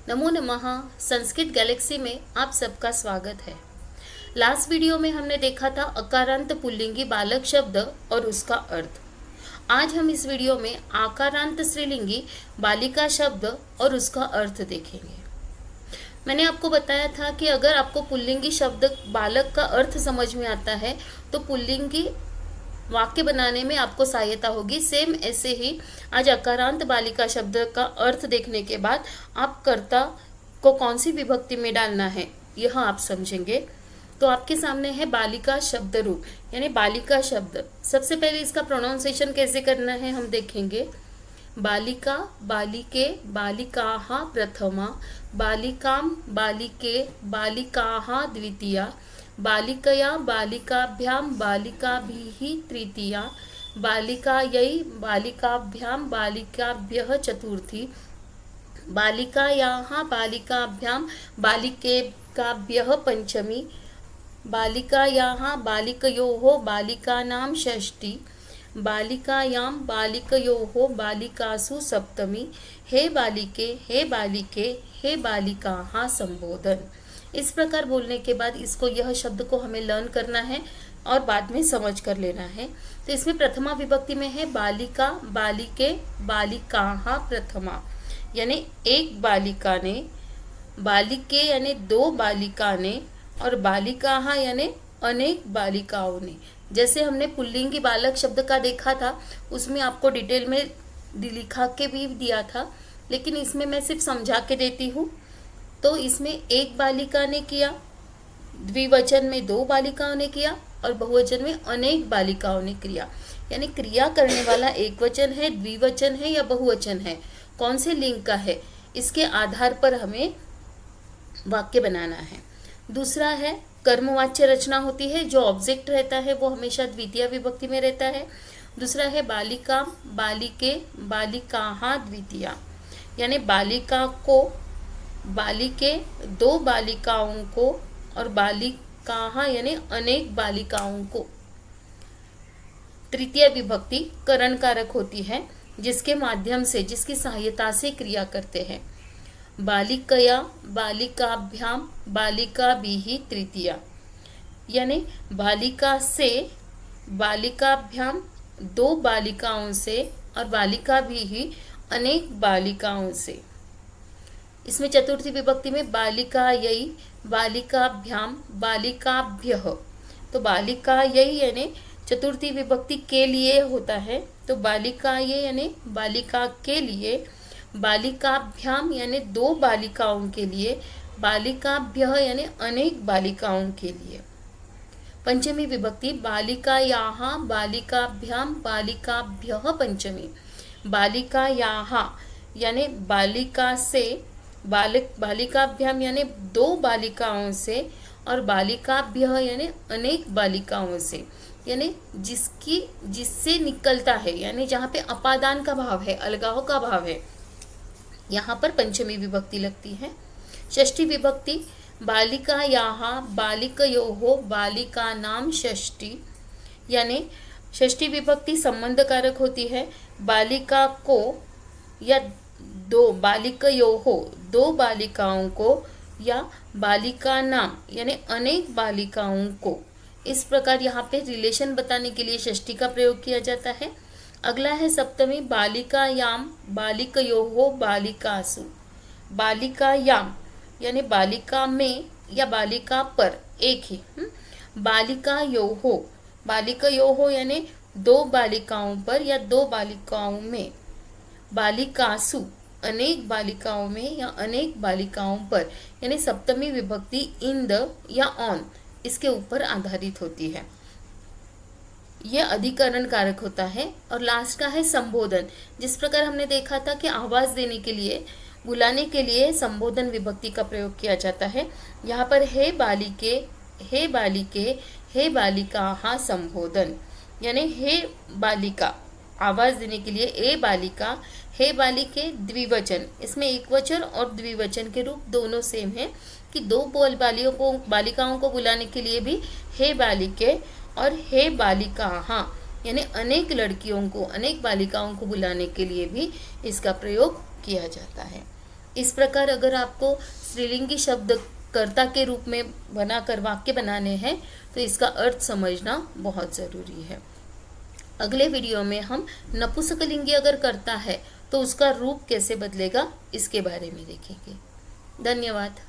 नमो नमः। संस्कृत गैलेक्सी में आप सबका स्वागत है। लास्ट वीडियो में हमने देखा था अकारांत पुल्लिंगी बालक शब्द और उसका अर्थ। आज हम इस वीडियो में आकारांत स्त्रीलिंगी बालिका शब्द और उसका अर्थ देखेंगे। मैंने आपको बताया था कि अगर आपको पुल्लिंगी शब्द बालक का अर्थ समझ में आता है तो पुल्लिंगी वाक्य बनाने में आपको सहायता होगी। सेम ऐसे ही आज अकारांत बालिका शब्द का अर्थ देखने के बाद आप कर्ता को कौन सी विभक्ति में डालना है यह आप समझेंगे। तो आपके सामने है बालिका शब्द रूप यानी बालिका शब्द। सबसे पहले इसका प्रोनाउंसिएशन कैसे करना है हम देखेंगे। बालिका, बालिके, बालिकाः प्रथमा, बालिकां, बालिके, बालिकाः द्वितीया, बालिकया, बालिकाभ्यां, बालिकाभिः तृतीया, बालिकायै, बालिकाभ्यां, बालिकाभ्यः चतुर्थी, बालिकायाः, बालिकाभ्यां, बालिकेभ्यः पंचमी, बालिकायाः, बालिकयोः, बालिकानां षष्ठी, बालिकायां, बालिकयोः, बालिकासु सप्तमी। हे बालिके, हे बालिके, हे बालिकाः संबोधन। इस प्रकार बोलने के बाद इसको यह शब्द को हमें लर्न करना है और बाद में समझ कर लेना है। तो इसमें प्रथमा विभक्ति में है बालिका, बालिके, बालिकाः प्रथमा यानी एक बालिका ने, बालिके यानी दो बालिका ने और बालिकाः यानी अनेक बालिकाओं ने। जैसे हमने पुल्लिंगी बालक शब्द का देखा था उसमें आपको डिटेल में लिखा के भी दिया था, लेकिन इसमें मैं सिर्फ समझा के देती हूँ। तो इसमें एक बालिका ने किया, द्विवचन में दो बालिकाओं ने किया और बहुवचन में अनेक बालिकाओं ने किया। यानी क्रिया करने वाला एक वचन है, द्विवचन है या बहुवचन है, कौन से लिंग का है, इसके आधार पर हमें वाक्य बनाना है। दूसरा है कर्मवाच्य रचना होती है, जो ऑब्जेक्ट रहता है वो हमेशा द्वितीय विभक्ति में रहता है। दूसरा है बालिका, बालिके, बालिकाः द्वितीया यानी बालिका को, बालिके दो बालिकाओं को और बालिकाः यानी अनेक बालिकाओं को। तृतीय विभक्ति करण कारक होती है जिसके माध्यम से, जिसकी सहायता से क्रिया करते हैं। बालिकया, बालिकाभ्यां, बालिकाभिः तृतीया यानी बालिका से, बालिकाभ्यां दो बालिकाओं से और बालिकाभिः अनेक बालिकाओं से। इसमें चतुर्थी विभक्ति में बालिकायै, बालिकाभ्यां, बालिकाभ्यः। तो बालिकायै यानी चतुर्थी विभक्ति के लिए होता है, तो बालिकायै यानी बालिका के लिए, बालिकाभ्यां यानी दो बालिकाओं के लिए, बालिकाभ्यः यानी अनेक बालिकाओं के लिए। पंचमी विभक्ति बालिकायाः, बालिकाभ्यां, बालिकाभ्यः पंचमी। बालिकायाः यानी बालिका से, बालिकाभ्याम यानी दो बालिकाओं से और बालिकाभ्यः यानी अनेक बालिकाओं से, यानी जिससे निकलता है, यानी जहाँ पे अपादान का भाव है, अलगाव का भाव है, यहाँ पर पंचमी विभक्ति लगती है। षष्ठी विभक्ति बालिकायाः, बालिकयोः, बालिकानां षष्ठी यानी षष्ठी विभक्ति संबंध कारक होती है। बालिका को या दो बालिकयोः दो बालिकाओं को या बालिका नाम यानी अनेक बालिकाओं को। इस प्रकार यहाँ पे रिलेशन बताने के लिए षष्ठी का प्रयोग किया जाता है। अगला है सप्तमी बालिकायाम, बालिकयोः, बालिकासु। बालिकायाम यानी बालिका में या बालिका पर, एक ही। बालिकायोः, बालिकयोः यानी दो बालिकाओं पर या दो बालिकाओं में। बालिकासु अनेक बालिकाओं में या अनेक बालिकाओं पर, यानी सप्तमी विभक्ति इन द या ऑन इसके ऊपर आधारित होती है। यह अधिकरण कारक होता है। और लास्ट का है संबोधन। जिस प्रकार हमने देखा था कि आवाज देने के लिए, बुलाने के लिए संबोधन विभक्ति का प्रयोग किया जाता है। यहाँ पर हे बालिके, हे बालिके, हे बालिकाः संबोधन यानी हे बालिका आवाज देने के लिए, ए बालिका, हे बालिके द्विवचन। इसमें एक वचन और द्विवचन के रूप दोनों सेम है कि दो बालिकाओं को बुलाने के लिए भी हे बालिके और हे बालिकाः यानी अनेक लड़कियों को, अनेक बालिकाओं को बुलाने के लिए भी इसका प्रयोग किया जाता है। इस प्रकार अगर आपको स्त्रीलिंगी शब्द कर्ता के रूप में बनाकर वाक्य बनाने हैं तो इसका अर्थ समझना बहुत ज़रूरी है। अगले वीडियो में हम नपुंसकलिंगी अगर कर्ता है तो उसका रूप कैसे बदलेगा इसके बारे में देखेंगे। धन्यवाद।